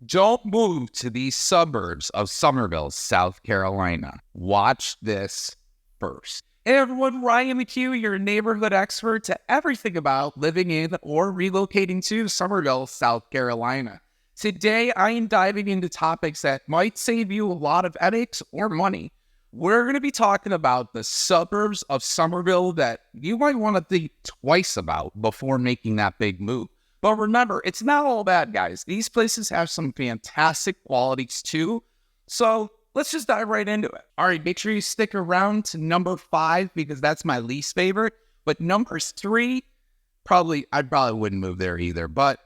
Don't move to these suburbs of Summerville, South Carolina. Watch this first. Hey everyone, Ryan McHugh, your neighborhood expert to everything about living in or relocating to Summerville, South Carolina. Today, I am diving into topics that might save you a lot of headaches or money. We're going to be talking about the suburbs of Summerville that you might want to think twice about before making that big move. But remember, it's not all bad, guys. These places have some fantastic qualities too. So let's just dive right into it. All right, make sure you stick around to number 5 because that's my least favorite. But number 3, I probably wouldn't move there either. But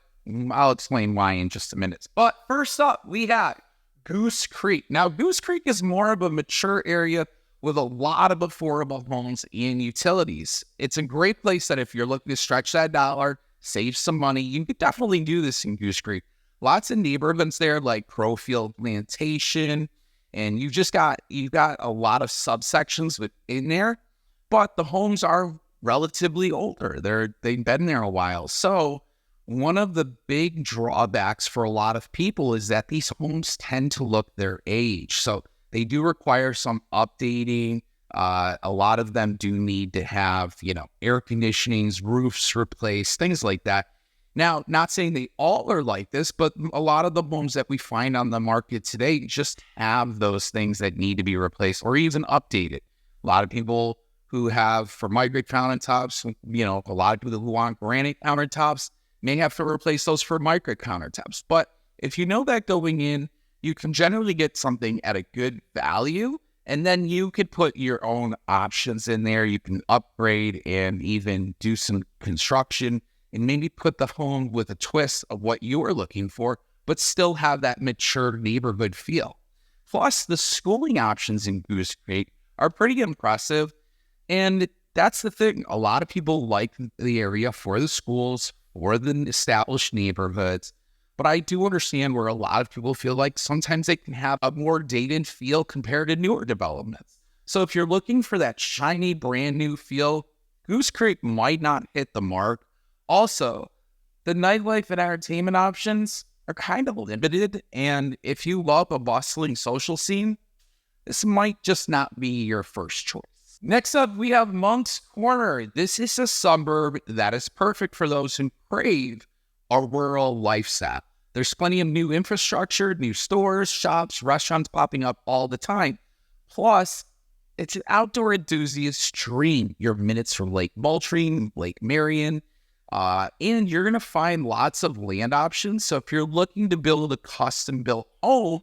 I'll explain why in just a minute. But first up, we have Goose Creek. Now, Goose Creek is more of a mature area with a lot of affordable homes and utilities. It's a great place that if you're looking to stretch that dollar, save some money, you could definitely do this in Goose Creek. Lots of neighborhoods there like Crowfield Plantation, and you've got a lot of subsections within there, but the homes are relatively older. They've been there a while. So one of the big drawbacks for a lot of people is that these homes tend to look their age. So they do require some updating. A lot of them do need to have, air conditionings, roofs replaced, things like that. Now, not saying they all are like this, but a lot of the homes that we find on the market today just have those things that need to be replaced or even updated. A lot of people who have Formica countertops, a lot of people who want granite countertops may have to replace those Formica countertops. But if you know that going in, you can generally get something at a good value. And then you could put your own options in there. You can upgrade and even do some construction and maybe put the home with a twist of what you are looking for, but still have that mature neighborhood feel. Plus, the schooling options in Goose Creek are pretty impressive. And that's the thing. A lot of people like the area for the schools, for the established neighborhoods. But I do understand where a lot of people feel like sometimes they can have a more dated feel compared to newer developments. So if you're looking for that shiny, brand new feel, Goose Creek might not hit the mark. Also, the nightlife and entertainment options are kind of limited. And if you love a bustling social scene, this might just not be your first choice. Next up, we have Monk's Corner. This is a suburb that is perfect for those who crave a rural lifestyle. There's plenty of new infrastructure, new stores, shops, restaurants popping up all the time. Plus, it's an outdoor enthusiast dream. You're minutes from Lake Moultrie, Lake Marion, and you're going to find lots of land options. So if you're looking to build a custom-built home,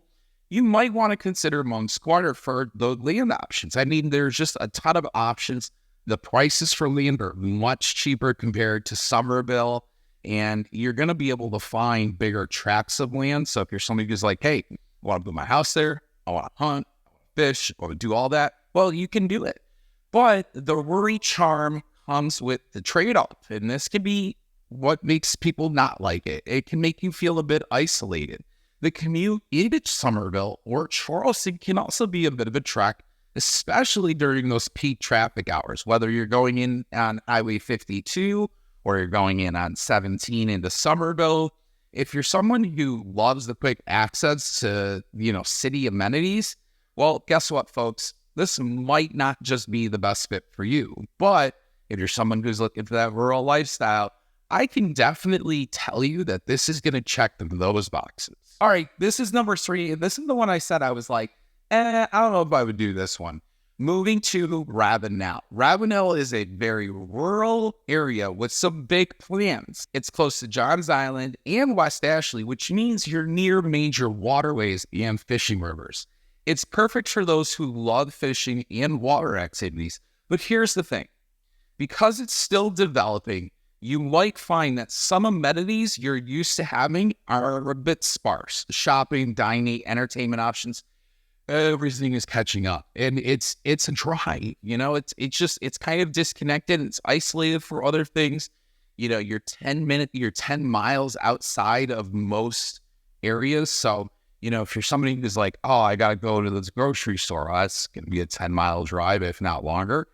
you might want to consider Monk's Corner for the land options. I mean, there's just a ton of options. The prices for land are much cheaper compared to Summerville. And you're going to be able to find bigger tracts of land. So if you're somebody who's like, hey, I want to put my house there, I want to hunt, I want to fish, I want to do all that, well, you can do it. But the worry charm comes with the trade-off. And this can be what makes people not like it. It can make you feel a bit isolated. The commute into Summerville or Charleston can also be a bit of a trek, especially during those peak traffic hours, whether you're going in on Highway 52 or you're going in on 17 into Summerville. If you're someone who loves the quick access to, city amenities, well, guess what, folks? This might not just be the best fit for you. But if you're someone who's looking for that rural lifestyle, I can definitely tell you that this is going to check those boxes. All right, this is number 3. And this is the one I said I was like, I don't know if I would do this one. Moving to Ravenel. Ravenel is a very rural area with some big plans. It's close to Johns Island and West Ashley, which means you're near major waterways and fishing rivers. It's perfect for those who love fishing and water activities. But here's the thing. Because it's still developing, you might find that some amenities you're used to having are a bit sparse. Shopping, dining, entertainment options, everything is catching up, and it's dry. It's kind of disconnected. It's isolated for other things. You're 10 miles outside of most areas. So, if you're somebody who's like, oh, I got to go to this grocery store, that's going to be a 10-mile drive, if not longer.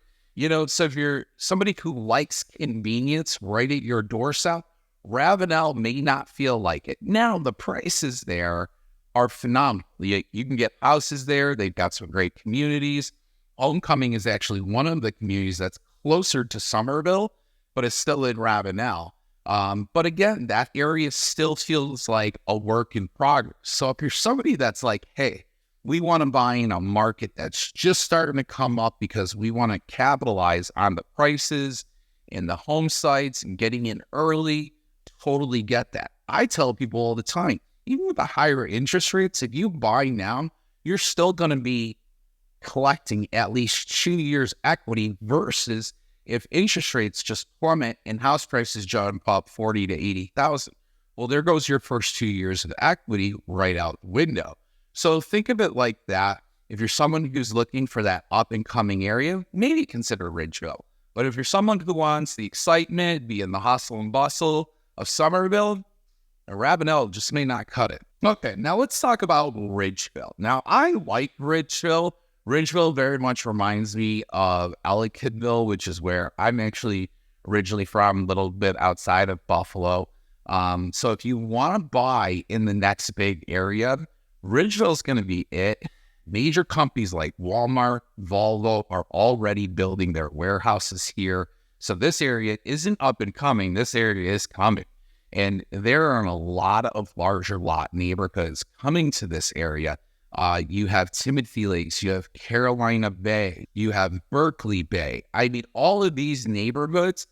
So if you're somebody who likes convenience right at your doorstep, Ravenel may not feel like it. Now, the prices there are phenomenal. You can get houses there. They've got some great communities. Homecoming is actually one of the communities that's closer to Summerville, but it's still in Ravenel. But again, that area still feels like a work in progress. So if you're somebody that's like, hey, we want to buy in a market that's just starting to come up because we want to capitalize on the prices and the home sites and getting in early, totally get that. I tell people all the time, even with the higher interest rates, if you buy now, you're still going to be collecting at least 2 years equity versus if interest rates just plummet and house prices jump up 40 to 80,000. Well, there goes your first 2 years of equity right out the window. So think of it like that. If you're someone who's looking for that up and coming area, maybe consider Ridgeville. But if you're someone who wants the excitement, be in the hustle and bustle of Summerville, Ravenel just may not cut it. Okay, now let's talk about Ridgeville. Now, I like Ridgeville. Ridgeville very much reminds me of Ellicottville, which is where I'm actually originally from, a little bit outside of Buffalo. So if you want to buy in the next big area, Ridgeville is going to be it. Major companies like Walmart, Volvo are already building their warehouses here. So this area isn't up and coming. This area is coming. And there are a lot of larger lot neighborhoods coming to this area. You have Timothy Lakes, you have Carolina Bay, you have Berkeley Bay. I mean, all of these neighborhoods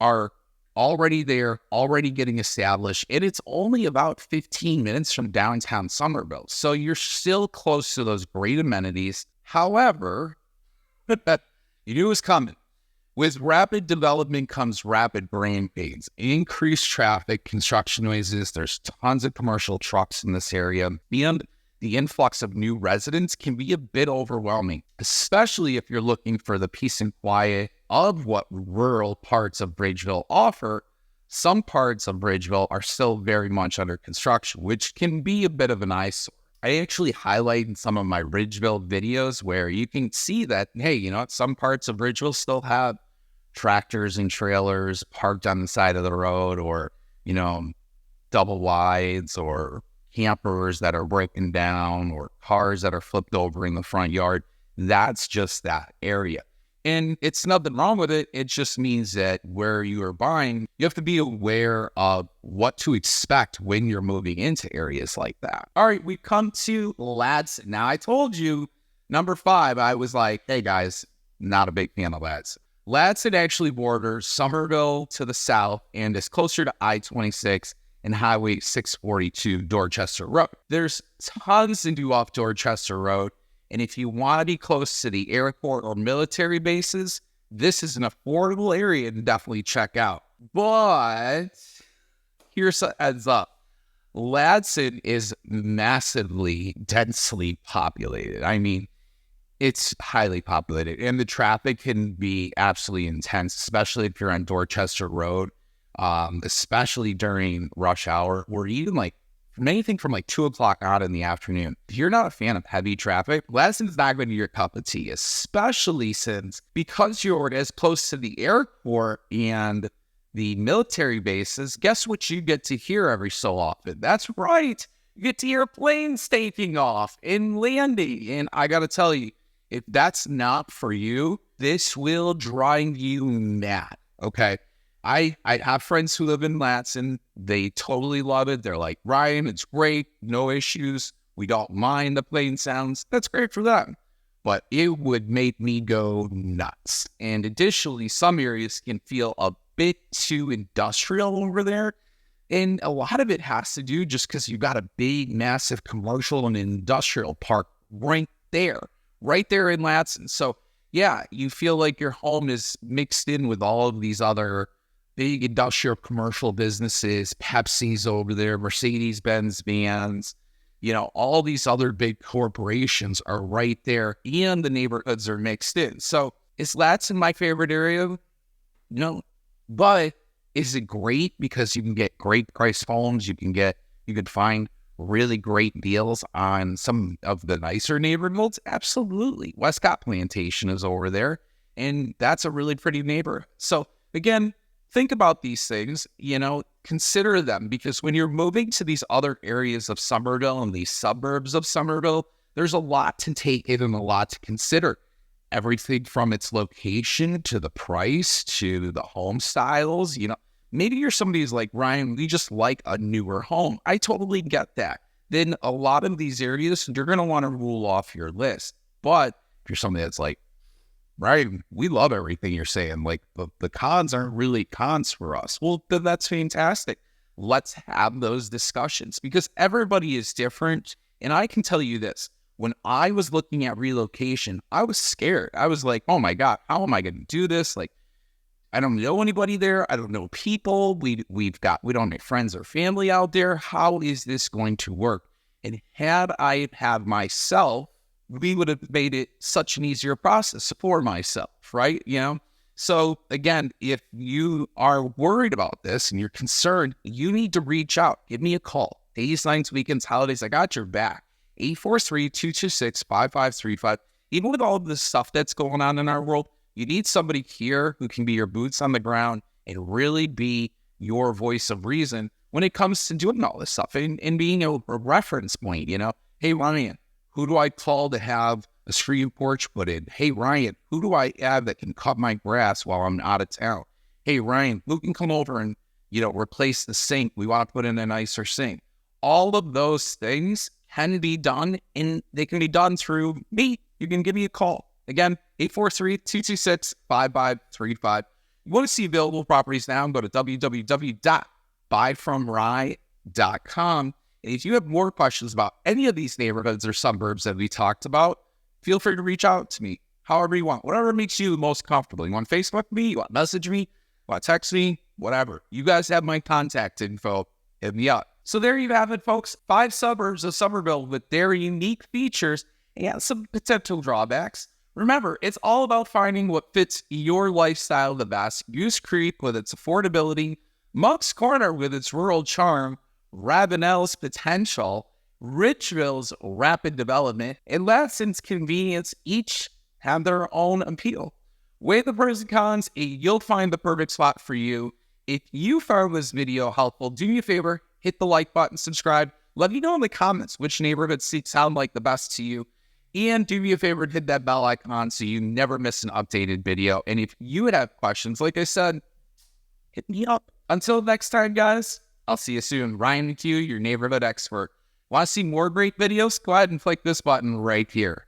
are already there, already getting established, and it's only about 15 minutes from downtown Summerville. So you're still close to those great amenities. However, you knew it was coming. With rapid development comes rapid growing pains, increased traffic, construction noises. There's tons of commercial trucks in this area. And the influx of new residents can be a bit overwhelming, especially if you're looking for the peace and quiet of what rural parts of Bridgeville offer. Some parts of Bridgeville are still very much under construction, which can be a bit of an eyesore. I actually highlight in some of my Ridgeville videos where you can see that, hey, you know, some parts of Ridgeville still have tractors and trailers parked on the side of the road, or, you know, double wides, or campers that are breaking down, or cars that are flipped over in the front yard. That's just that area. And it's nothing wrong with it. It just means that where you are buying, you have to be aware of what to expect when you're moving into areas like that. All right, we've come to Ladson. Now, I told you, number 5, I was like, hey guys, not a big fan of Ladson. Ladson actually borders Summerville to the south and is closer to I-26 and Highway 642 Dorchester Road. There's tons to do off Dorchester Road. And if you want to be close to the airport or military bases, this is an affordable area to definitely check out. But here's a heads up. Ladson is massively densely populated. I mean, it's highly populated, and the traffic can be absolutely intense, especially if you're on Dorchester Road, especially during rush hour, or even like from anything from like 2 o'clock on in the afternoon. If you're not a fan of heavy traffic, Ladson's not going to be your cup of tea, especially since because you're as close to the airport and the military bases, guess what you get to hear every so often? That's right. You get to hear planes taking off and landing. And I got to tell you, if that's not for you, this will drive you mad, okay? I have friends who live in Ladson. They totally love it. They're like, Ryan, it's great. No issues. We don't mind the plane sounds. That's great for them. But it would make me go nuts. And additionally, some areas can feel a bit too industrial over there. And a lot of it has to do just because you've got a big, massive commercial and industrial park right there in Ladson. So yeah, you feel like your home is mixed in with all of these other big industrial commercial businesses. Pepsi's over there, Mercedes-Benz vans, you know, all these other big corporations are right there, and the neighborhoods are mixed in. So is Ladson my favorite area? No, but is it great because you can get great price homes? You can find really great deals on some of the nicer neighborhoods? Absolutely. Westcott Plantation is over there, and that's a really pretty neighborhood. So again, think about these things, consider them, because when you're moving to these other areas of Summerville and these suburbs of Summerville, there's a lot to take in and a lot to consider. Everything from its location to the price to the home styles. Maybe you're somebody who's like, Ryan, we just like a newer home. I totally get that. Then a lot of these areas, you're going to want to rule off your list. But if you're somebody that's like, Ryan, we love everything you're saying, like the cons aren't really cons for us. Well, then that's fantastic. Let's have those discussions, because everybody is different. And I can tell you this. When I was looking at relocation, I was scared. I was like, oh my God, how am I going to do this? Like, I don't know anybody there. I don't know people. We don't have friends or family out there. How is this going to work? And had I had myself, we would have made it such an easier process for myself, right? So again, if you are worried about this and you're concerned, you need to reach out. Give me a call. Days, nights, weekends, holidays, I got your back. 843-226-5535. Even with all of this stuff that's going on in our world, you need somebody here who can be your boots on the ground and really be your voice of reason when it comes to doing all this stuff and being a reference point. Hey, Ryan, who do I call to have a screen porch put in? Hey, Ryan, who do I add that can cut my grass while I'm out of town? Hey, Ryan, who can come over and, replace the sink? We want to put in a nicer sink. All of those things can be done, and they can be done through me. You can give me a call. Again, 843-226-5535. You want to see available properties now, go to www.buyfromry.com. And if you have more questions about any of these neighborhoods or suburbs that we talked about, feel free to reach out to me however you want, whatever makes you most comfortable. You want to Facebook me? You want to message me? You want to text me? Whatever. You guys have my contact info. Hit me up. So there you have it, folks. 5 suburbs of Summerville with their unique features and some potential drawbacks. Remember, it's all about finding what fits your lifestyle the best. Goose Creek with its affordability, Monk's Corner with its rural charm, Ravenel's potential, Richville's rapid development, and Lansing's convenience each have their own appeal. Weigh the pros and cons, and you'll find the perfect spot for you. If you found this video helpful, do me a favor, hit the like button, subscribe. Let me know in the comments which neighborhoods sound like the best to you. And do me a favor and hit that bell icon so you never miss an updated video. And if you would have questions, like I said, hit me up. Until next time, guys, I'll see you soon. Ryan McHugh, your neighborhood expert. Want to see more great videos? Go ahead and click this button right here.